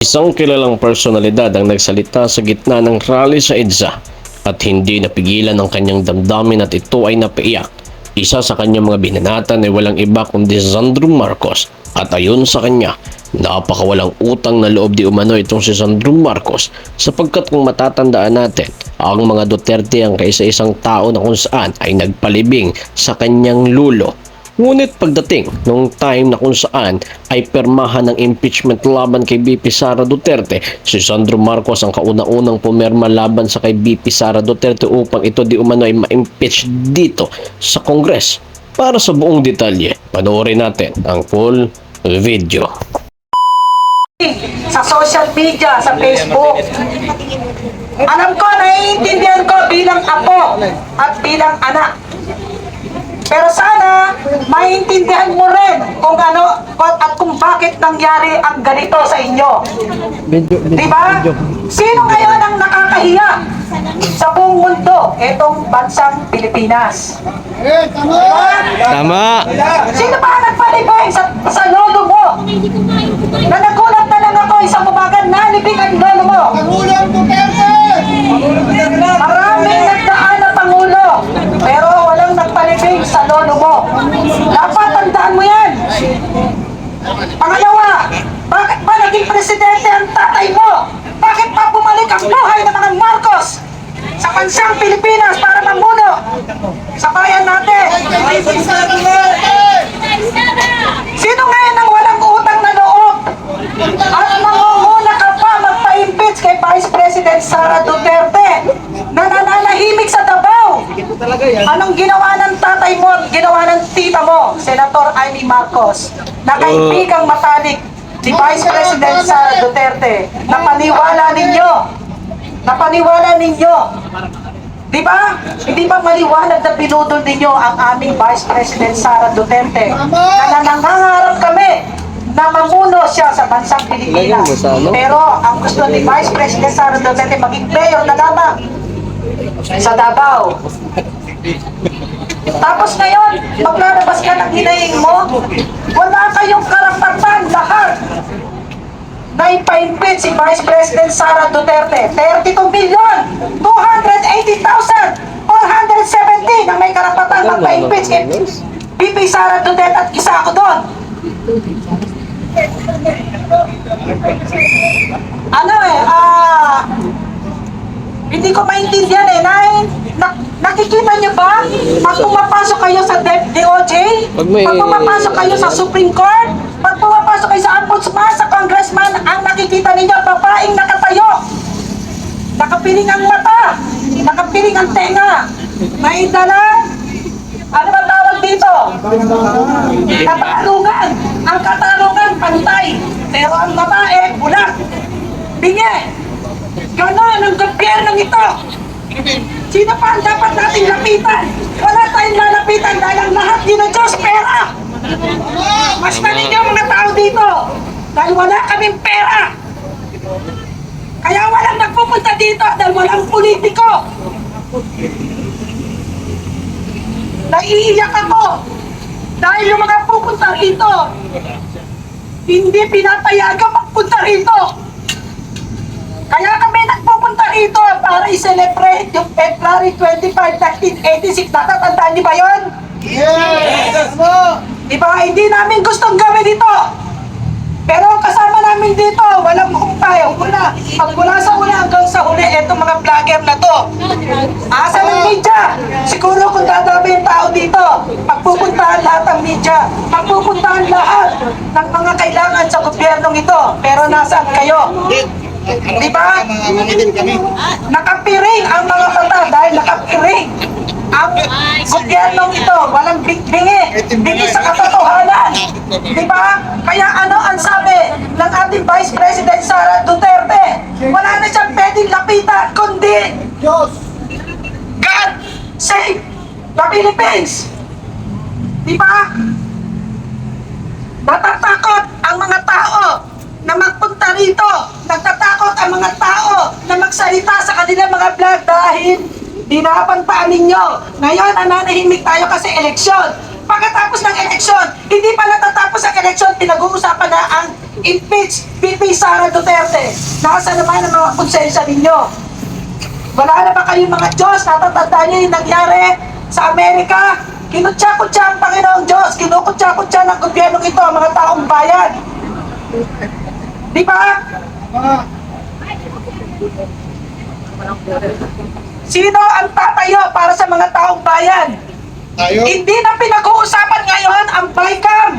Isang kilalang personalidad ang nagsalita sa gitna ng rally sa EDSA at hindi napigilan ang kanyang damdamin at ito ay napaiyak. Isa sa kanyang mga binanatan ay walang iba kundi Sandro Marcos at ayon sa kanya, napakawalang utang na loob di umano itong si Sandro Marcos sapagkat kung matatandaan natin, ang mga Duterte ang kaisa-isang tao na kung saan ay nagpalibing sa kanyang lulo. Ngunit pagdating nung time na kung saan ay permahan ng impeachment laban kay BP Sara Duterte, si Sandro Marcos ang kauna-unang pumirma laban sa kay BP Sara Duterte upang ito di umano ay ma-impeach dito sa Congress. Para sa buong detalye, panoorin natin ang full video. Sa social media, sa Facebook. Alam ko, naiintindihan ko bilang apo at bilang anak. Pero sana, maintindihan mo rin kung ano at kung bakit nangyari ang ganito sa inyo. Diba? Sino ngayon ang nakakahiya sa buong mundo? Itong bansang Pilipinas. Diba? Tama. Sino ba ang nagpalibay sa lolo mo? Na nagulat na lang ako, isang umaga nalibing ang lolo mo. Maraming nagdaan na Pangulo, pero walang nagpalibing sa lolo mo. Dapat tandaan mo yan. Pangalawa, bakit ba naging presidente ang tatay mo? Bakit pa bumalik ang buhay ng mga Marcos sa bansang Pilipinas para mamuno sa bayan natin? Sino ngayon ang walang utang na loob? At nangunguna ka pa magpa-impeach kay Vice President Sara Duterte na nananahimik sa Davao? Anong ginawa ng tatay mo at ginawa ng tita mo, Senator Amy Marcos, na kaibigang matalik ni Vice President Sara Duterte? Napaniwala ninyo. Di ba? Hindi ba maliwanag na binudol ninyo ang aming Vice President Sara Duterte na nangangarap kami na mamuno siya sa bansang Pilipinas. Pero ang gusto ni Vice President Sara Duterte maging mayor na lamang sa Davao. Tapos ngayon, maglalabas ka ng hinaing mo, wala kayong karapatan lahat na ipa-impeach si Vice President Sara Duterte. 32,280,417 ang may karapatan magpa-impeach kay BP Sara Duterte at isa ako doon. Hindi ko maintindihan nakikita niyo ba? Pag pumapasok kayo sa DOJ, pag pumapasok kayo sa Supreme Court, pag pumapasok kayo sa Ombudsman, sa Congressman, ang nakikita ninyo, babaeng nakatayo. Nakapiling ang mata, nakapiling ang tenga, may dala, ano ba tawag dito? Katarungan. Ang katarungan, pantay. Pero ang babae, bulat. Bingi. Ganon ang gobyernong ito. Sino pa ang dapat nating lapitan? Wala tayong lalapitan dahil ang lahat ginadiyos pera. Mas maninyo mga tao dito dahil wala kaming pera. Kaya walang nagpupunta dito dahil walang politiko. Naiiyak ako dahil yung mga pupunta rito hindi pinapayagan magpunta rito. Kaya kami nagpupunta rito para i-celebrate yung February 25, 1986. Natatandaan niyo ba yun? Yes! Diba? Hindi namin gustong gawin dito. Pero kasama namin dito, walang kumpay. Mula sa una hanggang sa huli, itong mga vlogger na to. Asa ng media? Siguro kung dadami yung tao dito, magpupuntahan lahat ng media. Magpupuntahan lahat ng mga kailangan sa gobyernong ito. Pero nasaan kayo? Diba? Nakapiring ang mga mata dahil nakapiring ang gobyernong ito. Walang bingi sa katotohanan. Diba? Kaya ano ang sabi ng ating Vice President Sara Duterte? Wala na siyang pwedeng lapitan kundi God save the Philippines. Diba? Natatakot ang mga tao na magpunta rito. Nagtatakot ang mga tao na magsalita sa kanilang mga vlog dahil binabantaan ninyo. Ngayon, nananahimik tayo kasi eleksyon. Pagkatapos ng eleksyon, hindi pa natatapos ang eleksyon, pinag-uusapan na ang Impeach VP Sara Duterte. Nasaan naman ang mga konsensya ninyo? Wala na ba kayong mga Diyos? Natatandaan niyo yung nangyari sa Amerika? Kinutsa-kutsa ang Panginoong Diyos. Kinukutsa-kutsa ng gobyernong ito ang mga taong bayan. Di ba? Sino ang tatayo para sa mga taong bayan? Tayo. Hindi na pinag-uusapan ngayon ang BICAM.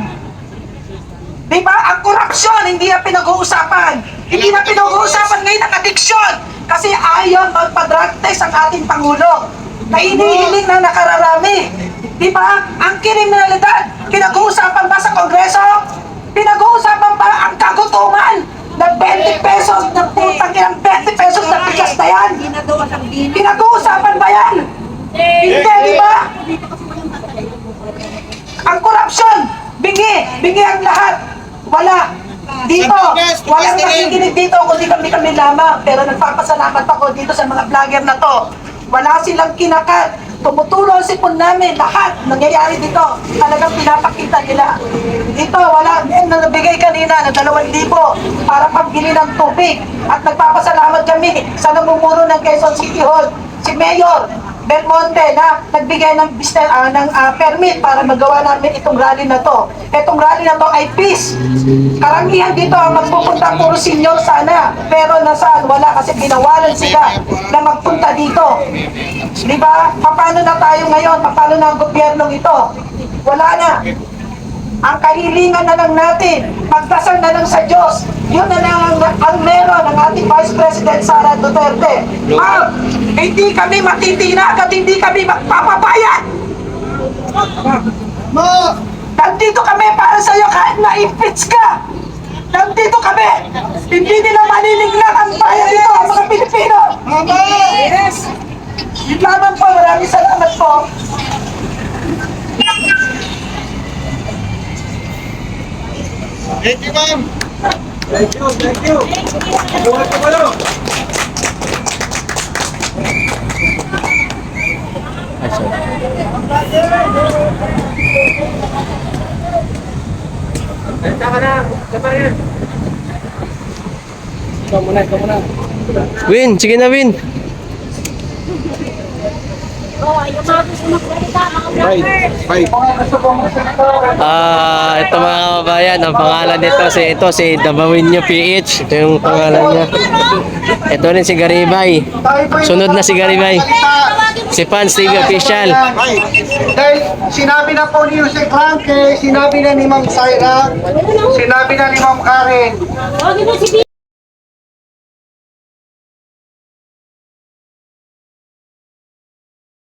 Di ba? Ang korupsyon, hindi na pinag-uusapan. Hindi na pinag-uusapan ngayon ang addiksyon. Kasi ayaw magpa-drug test ang ating Pangulo. Na inihiling na nakararami. Di ba? Ang kriminalidad, pinag-uusapan ba sa Kongreso? Pinag-uusapan ba ang kagutuman? Na 20 pesos, na putang ng 20 pesos na bigas na yan? Pinag-uusapan ba yan? Hindi, di ba? Ang korupsyon, bingi ang lahat. Wala. Dito, walang nakikinig dito kundi kami lamang. Pero nagpapasalamat ako dito sa mga vlogger na to. Wala silang kinakat. Tumutulong sipon namin. Lahat nangyayari dito. Talagang pinapakita nila. Dito, wala. Nabigay kanina ng 2,000 para pambili ng tubig. At nagpapasalamat kami sa namumuno ng Quezon City Hall. Si Mayor Belmonte na nagbigay ng permit para magawa namin itong rally na to. Itong rally na to ay peace. Karamihan dito ang magpupunta puro senior sana. Pero nasaan? Wala kasi pinawalan sila na magpunta dito. Di ba? Paano na tayo ngayon? Paano na ang gobyernong ito? Wala na. Ang kahilingan na lang natin, magdasal na lang sa Diyos. Yun na lang ang meron ng ating Vice President Sara Duterte. Ma'am, hindi kami matitinag at hindi kami magpapabayad. Nandito kami para sa'yo kahit na-impeach ka. Nandito kami. Hindi nila maninignan ang bayan dito, ang mga Pilipino. Yes. Yun lamang po, maraming salamat po. Thank you, ma'am. Win, sige na Win. Ito mga kababayan, ang pangalan nito si Dabawinyo PH. Ito yung pangalan niya. Ito rin si Garibay. Sunod na si Garibay. Si Pans TV Official. Dahil sinabi na po ni Jose Cranke, sinabi na ni Ma'am Syra, sinabi na ni Ma'am Karen,